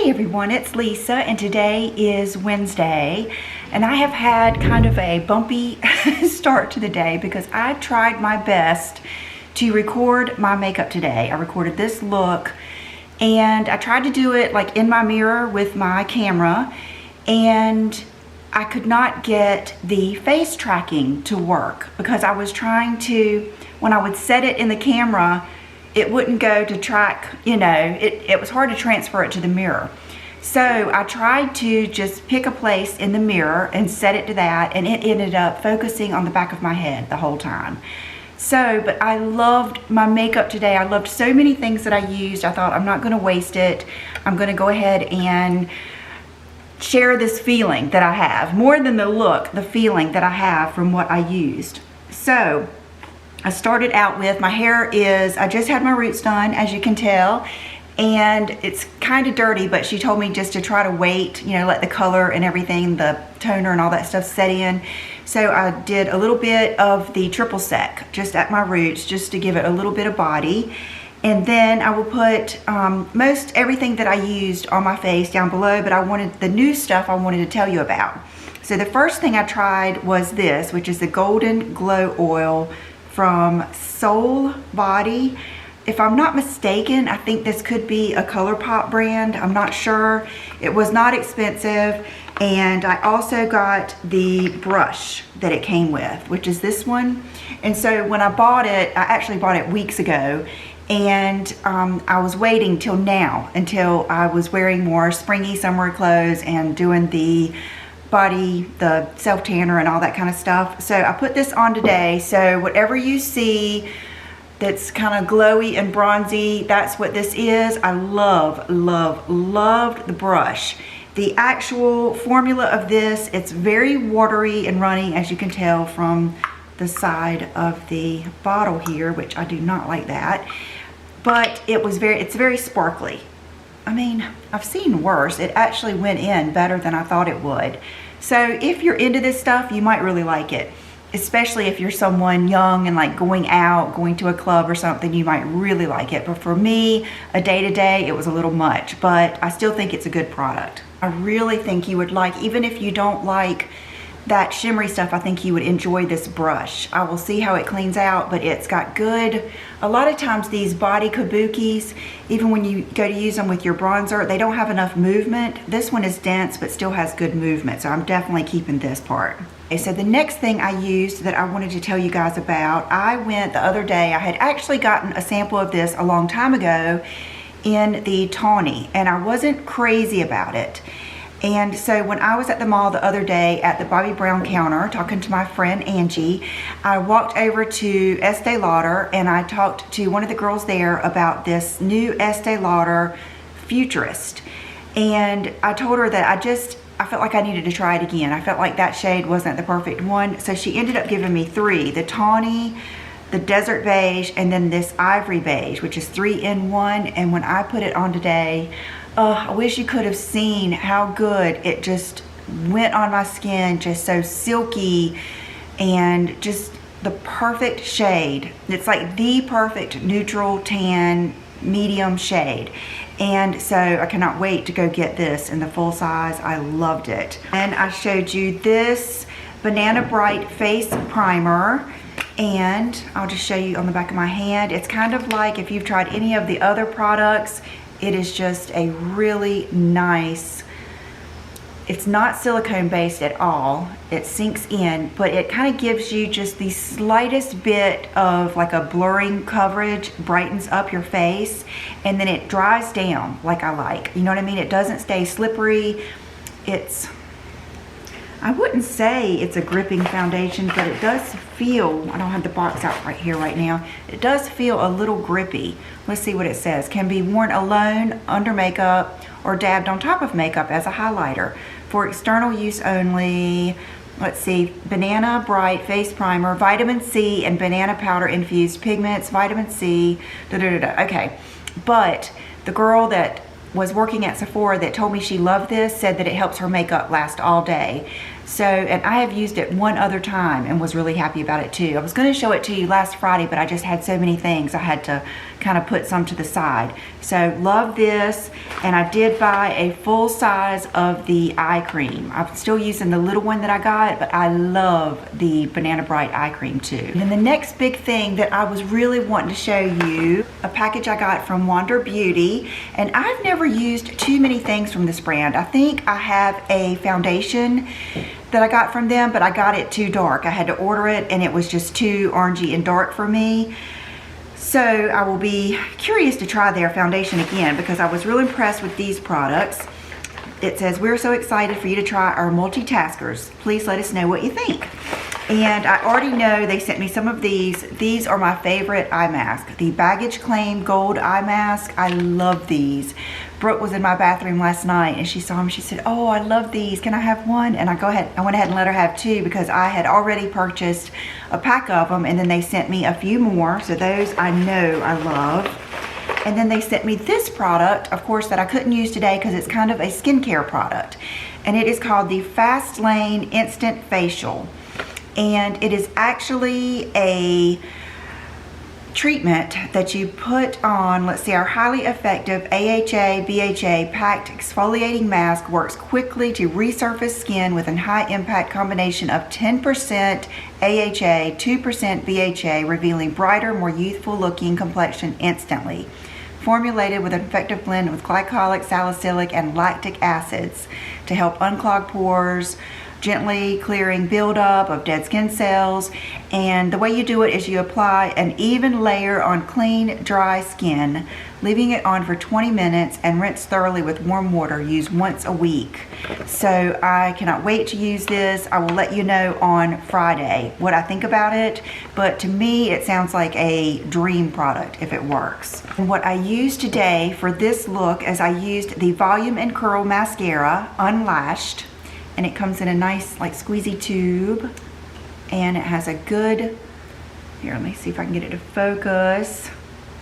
Hey everyone, it's Lisa and today is Wednesday and I have had kind of a bumpy start to the day because I tried my best to record my makeup today. I recorded this look and I tried to do it like in my mirror with my camera and I could not get the face tracking to work because I was trying to, when I would set it in the camera, it wouldn't go to track, you know, it was hard to transfer it to the mirror. So I tried to just pick a place in the mirror and set it to that, and it ended up focusing on the back of my head the whole time. So, but I loved my makeup today. I loved so many things that I used. I thought I'm not gonna waste it. I'm gonna go ahead and share this feeling that I have, more than the look, the feeling that I have from what I used. So, I started out with, my hair is, I just had my roots done, as you can tell, and it's kind of dirty, but she told me just to try to wait, you know, let the color and everything, the toner and all that stuff set in. So I did a little bit of the triple sec just at my roots, just to give it a little bit of body. And then I will put most everything that I used on my face down below, but I wanted the new stuff I wanted to tell you about. So the first thing I tried was this, which is the Golden Glow Oil from Soul Body. If I'm not mistaken, I think this could be a ColourPop brand. I'm not sure. It was not expensive. And I also got the brush that it came with, which is this one. And so when I bought it, I actually bought it weeks ago. And I was waiting till now, until I was wearing more springy summer clothes and doing the body, the self tanner and all that kind of stuff. So I put this on today. So whatever you see that's kind of glowy and bronzy, that's what this is. I loved the brush. The actual formula of this, it's very watery and runny, as you can tell from the side of the bottle here, which I do not like that. But it's very sparkly. I mean, I've seen worse. It actually went in better than I thought it would. So if you're into this stuff, you might really like it. Especially if you're someone young and like going out, going to a club or something, you might really like it. But for me, a day-to-day, it was a little much. But I still think it's a good product. I really think you would like, even if you don't like that shimmery stuff, I think you would enjoy this brush. I will see how it cleans out, but it's got good, a lot of times these body kabukis, even when you go to use them with your bronzer, they don't have enough movement. This one is dense, but still has good movement, so I'm definitely keeping this part. Okay, so the next thing I used that I wanted to tell you guys about, I went the other day, I had actually gotten a sample of this a long time ago in the tawny, and I wasn't crazy about it. And so when I was at the mall the other day at the Bobbi Brown counter talking to my friend Angie, I walked over to Estee Lauder and I talked to one of the girls there about this new Estee Lauder Futurist. And I told her that I felt like I needed to try it again. I felt like that shade wasn't the perfect one. So she ended up giving me three, the tawny, the desert beige, and then this ivory beige, which is 3 in 1. And when I put it on today, I wish you could have seen how good it just went on my skin, just so silky and just the perfect shade. It's like the perfect neutral tan medium shade. And so I cannot wait to go get this in the full size. I loved it. And I showed you this Banana Bright Face Primer. And I'll just show you on the back of my hand. It's kind of like if you've tried any of the other products, it is just a really nice, it's not silicone based at all. It sinks in, but it kind of gives you just the slightest bit of like a blurring coverage, brightens up your face, and then it dries down like I like. You know what I mean? It doesn't stay slippery. I wouldn't say it's a gripping foundation, but it does feel, I don't have the box out right here right now, it does feel a little grippy. Let's see what it says. Can be worn alone, under makeup, or dabbed on top of makeup as a highlighter. For external use only, let's see, Banana Bright Face Primer, vitamin C and banana powder infused pigments, vitamin C, Okay, but the girl that was working at Sephora that told me she loved this said that it helps her makeup last all day. So, and I have used it one other time and was really happy about it too. I was going to show it to you last Friday, but I just had so many things I had to kind of put some to the side. So love this, and I did buy a full size of the eye cream. I'm still using the little one that I got, but I love the Banana Bright eye cream too. And then the next big thing that I was really wanting to show you, a package I got from Wander Beauty, and I've never used too many things from this brand. I think I have a foundation that I got from them, but I got it too dark. I had to order it and it was just too orangey and dark for me. So I will be curious to try their foundation again because I was really impressed with these products. It says, "We're so excited for you to try our multitaskers. Please let us know what you think." And I already know they sent me some of these. These are my favorite eye mask. The Baggage Claim Gold Eye Mask. I love these. Brooke was in my bathroom last night and she saw them. She said, "Oh, I love these. Can I have one?" And I went ahead and let her have two because I had already purchased a pack of them, and then they sent me a few more. So those I know I love. And then they sent me this product, of course, that I couldn't use today because it's kind of a skincare product. And it is called the Fast Lane Instant Facial. And it is actually a treatment that you put on. Let's see, our highly effective AHA BHA packed exfoliating mask works quickly to resurface skin with a high impact combination of 10% AHA, 2% BHA, revealing brighter, more youthful looking complexion instantly. Formulated with an effective blend with glycolic, salicylic, and lactic acids to help unclog pores, gently clearing buildup of dead skin cells. And the way you do it is you apply an even layer on clean, dry skin, leaving it on for 20 minutes and rinse thoroughly with warm water. Use once a week. So I cannot wait to use this. I will let you know on Friday what I think about it, but to me it sounds like a dream product if it works. And what I used today for this look is I used the Volume and Curl Mascara Unlashed, and it comes in a nice like squeezy tube, and it has a good, here, let me see if I can get it to focus,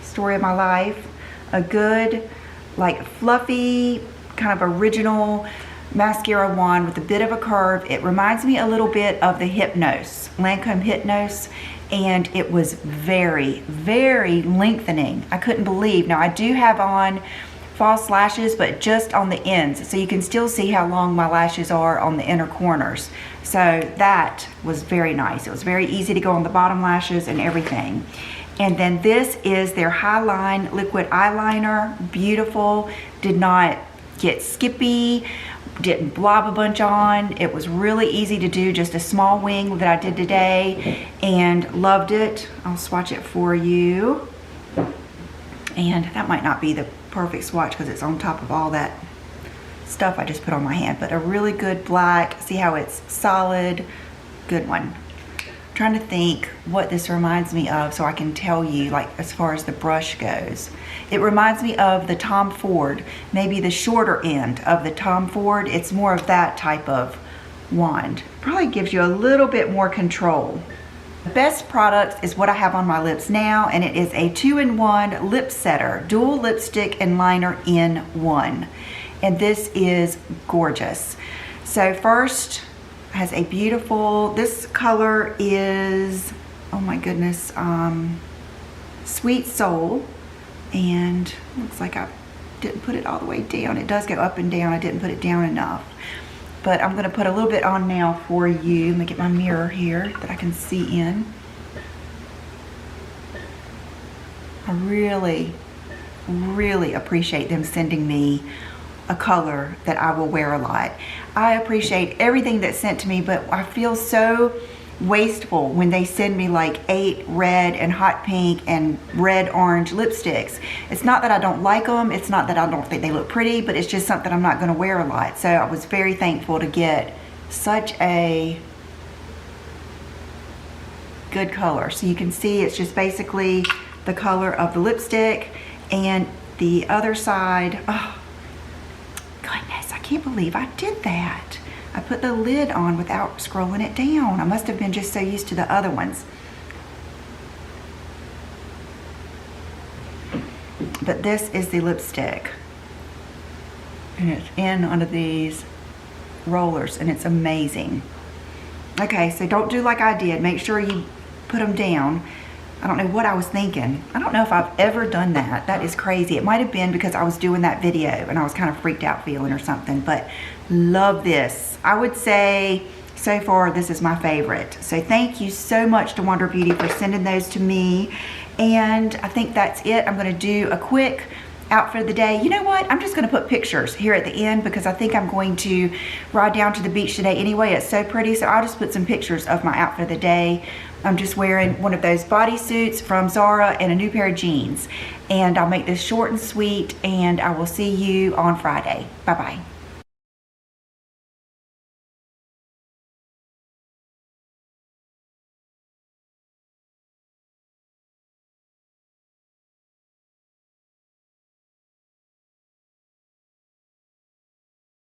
story of my life, a good like fluffy kind of original mascara wand with a bit of a curve. It reminds me a little bit of the Hypnose, Lancome Hypnose, and it was very, very lengthening. I couldn't believe. Now I do have on false lashes, but just on the ends, so you can still see how long my lashes are on the inner corners. So that was very nice. It was very easy to go on the bottom lashes and everything. And then this is their Highline liquid eyeliner. Beautiful, did not get skippy, didn't blob a bunch on. It was really easy to do, just a small wing that I did today, and loved it. I'll swatch it for you. And that might not be the perfect swatch because it's on top of all that stuff I just put on my hand, but a really good black. See how it's solid? Good one. I'm trying to think what this reminds me of so I can tell you, like, as far as the brush goes. It reminds me of the Tom Ford, maybe the shorter end of the Tom Ford. It's more of that type of wand. Probably gives you a little bit more control. The best product is what I have on my lips now, and it is a 2-in-1 lip setter, dual lipstick and liner in one. And this is gorgeous. So first, has a beautiful, this color is, oh my goodness, Sweet Soul. And looks like I didn't put it all the way down. It does go up and down. I didn't put it down enough. But I'm going to put a little bit on now for you. Let me get my mirror here that I can see in. I really, really appreciate them sending me a color that I will wear a lot. I appreciate everything that's sent to me, but I feel so wasteful when they send me like 8 red and hot pink and red orange lipsticks. It's not that I don't like them, it's not that I don't think they look pretty, but it's just something I'm not going to wear a lot. So I was very thankful to get such a good color. So you can see it's just basically the color of the lipstick, and the other side, oh goodness, I can't believe I did that. I put the lid on without scrolling it down. I must have been just so used to the other ones. But this is the lipstick. And it's in under these rollers, and it's amazing. Okay, so don't do like I did. Make sure you put them down. I don't know what I was thinking. I don't know if I've ever done that. That is crazy. It might have been because I was doing that video and I was kind of freaked out feeling or something, but love this. I would say so far this is my favorite. So thank you so much to Wonder Beauty for sending those to me. And I think that's it. I'm gonna do a quick outfit of the day. You know what? I'm just gonna put pictures here at the end because I think I'm going to ride down to the beach today anyway. It's so pretty, so I'll just put some pictures of my outfit of the day. I'm just wearing one of those bodysuits from Zara and a new pair of jeans. And I'll make this short and sweet, and I will see you on Friday. Bye-bye.